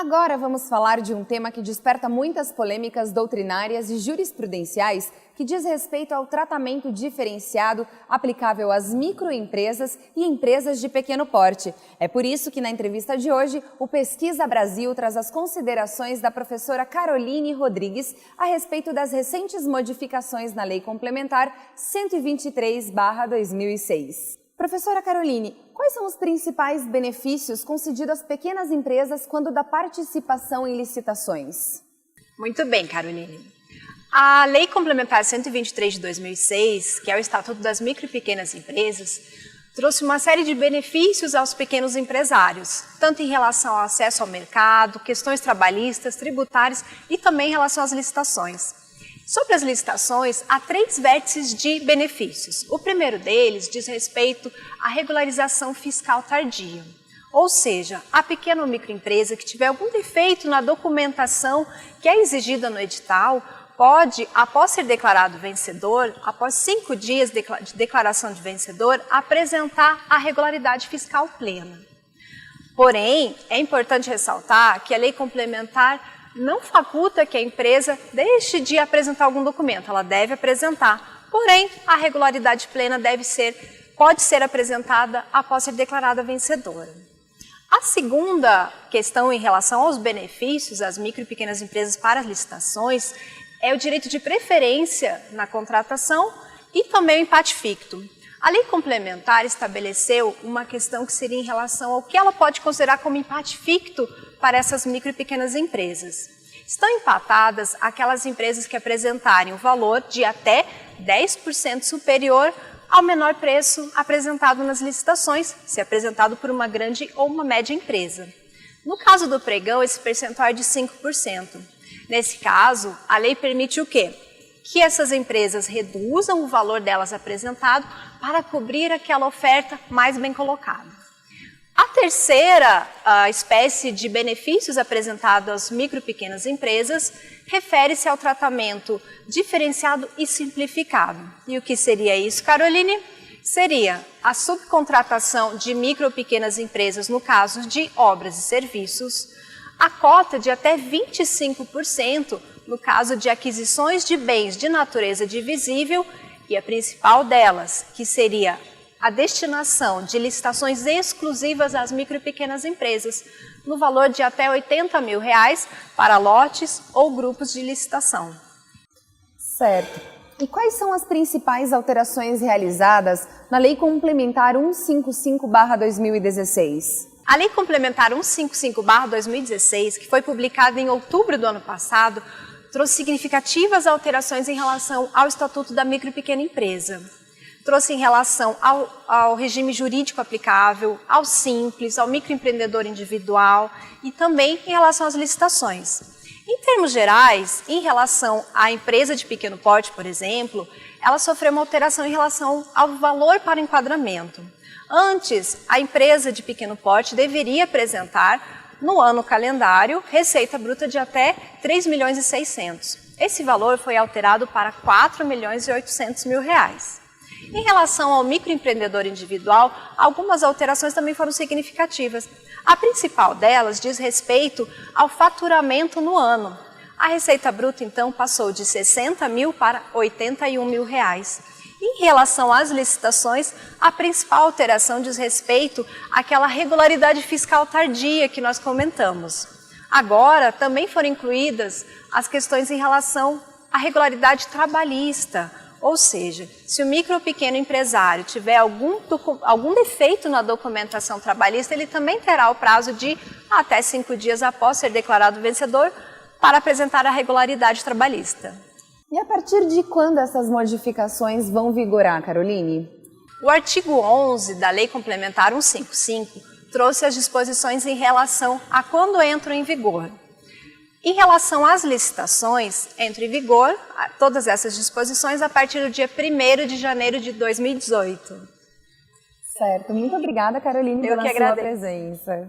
Agora vamos falar de um tema que desperta muitas polêmicas doutrinárias e jurisprudenciais que diz respeito ao tratamento diferenciado aplicável às microempresas e empresas de pequeno porte. É por isso que na entrevista de hoje, o Pesquisa Brasil traz as considerações da professora Caroline Rodrigues a respeito das recentes modificações na Lei Complementar 123/2006. Professora Caroline, quais são os principais benefícios concedidos às pequenas empresas quando da participação em licitações? Muito bem, Caroline. A Lei Complementar 123 de 2006, que é o Estatuto das Micro e Pequenas Empresas, trouxe uma série de benefícios aos pequenos empresários, tanto em relação ao acesso ao mercado, questões trabalhistas, tributárias e também em relação às licitações. Sobre as licitações, há 3 vértices de benefícios. O primeiro deles diz respeito à regularização fiscal tardia. Ou seja, a pequena ou microempresa que tiver algum defeito na documentação que é exigida no edital, pode, após ser declarado vencedor, após 5 dias de declaração de vencedor, apresentar a regularidade fiscal plena. Porém, é importante ressaltar que a lei complementar não faculta que a empresa deixe de apresentar algum documento, ela deve apresentar. Porém, a regularidade plena pode ser apresentada após ser declarada vencedora. A segunda questão em relação aos benefícios às micro e pequenas empresas para as licitações é o direito de preferência na contratação e também o empate ficto. A lei complementar estabeleceu uma questão que seria em relação ao que ela pode considerar como empate ficto para essas micro e pequenas empresas. Estão empatadas aquelas empresas que apresentarem o valor de até 10% superior ao menor preço apresentado nas licitações, se apresentado por uma grande ou uma média empresa. No caso do pregão, esse percentual é de 5%. Nesse caso, a lei permite o quê? Que essas empresas reduzam o valor delas apresentado para cobrir aquela oferta mais bem colocada. A terceira espécie de benefícios apresentados às micro e pequenas empresas refere-se ao tratamento diferenciado e simplificado. E o que seria isso, Caroline? Seria a subcontratação de micro ou pequenas empresas no caso de obras e serviços, a cota de até 25% no caso de aquisições de bens de natureza divisível e a principal delas, que seria a destinação de licitações exclusivas às micro e pequenas empresas, no valor de até R$80 mil para lotes ou grupos de licitação. Certo. E quais são as principais alterações realizadas na Lei Complementar 155/2016? A Lei Complementar 155/2016, que foi publicada em outubro do ano passado, trouxe significativas alterações em relação ao Estatuto da Micro e Pequena Empresa. Trouxe em relação ao regime jurídico aplicável, ao simples, ao microempreendedor individual e também em relação às licitações. Em termos gerais, em relação à empresa de pequeno porte, por exemplo, ela sofreu uma alteração em relação ao valor para enquadramento. Antes, a empresa de pequeno porte deveria apresentar, no ano calendário, receita bruta de até R$3.600.000. Esse valor foi alterado para R$4.800.000. Em relação ao microempreendedor individual, algumas alterações também foram significativas. A principal delas diz respeito ao faturamento no ano. A receita bruta, então, passou de R$60 mil para R$81 mil. Em relação às licitações, a principal alteração diz respeito àquela regularidade fiscal tardia que nós comentamos. Agora, também foram incluídas as questões em relação à regularidade trabalhista, ou seja, se o micro ou pequeno empresário tiver algum defeito na documentação trabalhista, ele também terá o prazo de até 5 dias após ser declarado vencedor para apresentar a regularidade trabalhista. E a partir de quando essas modificações vão vigorar, Caroline? O artigo 11 da Lei Complementar 155 trouxe as disposições em relação a quando entram em vigor. Em relação às licitações, entram em vigor todas essas disposições a partir do dia 1º de janeiro de 2018. Certo. Muito obrigada, Caroline, pela sua presença.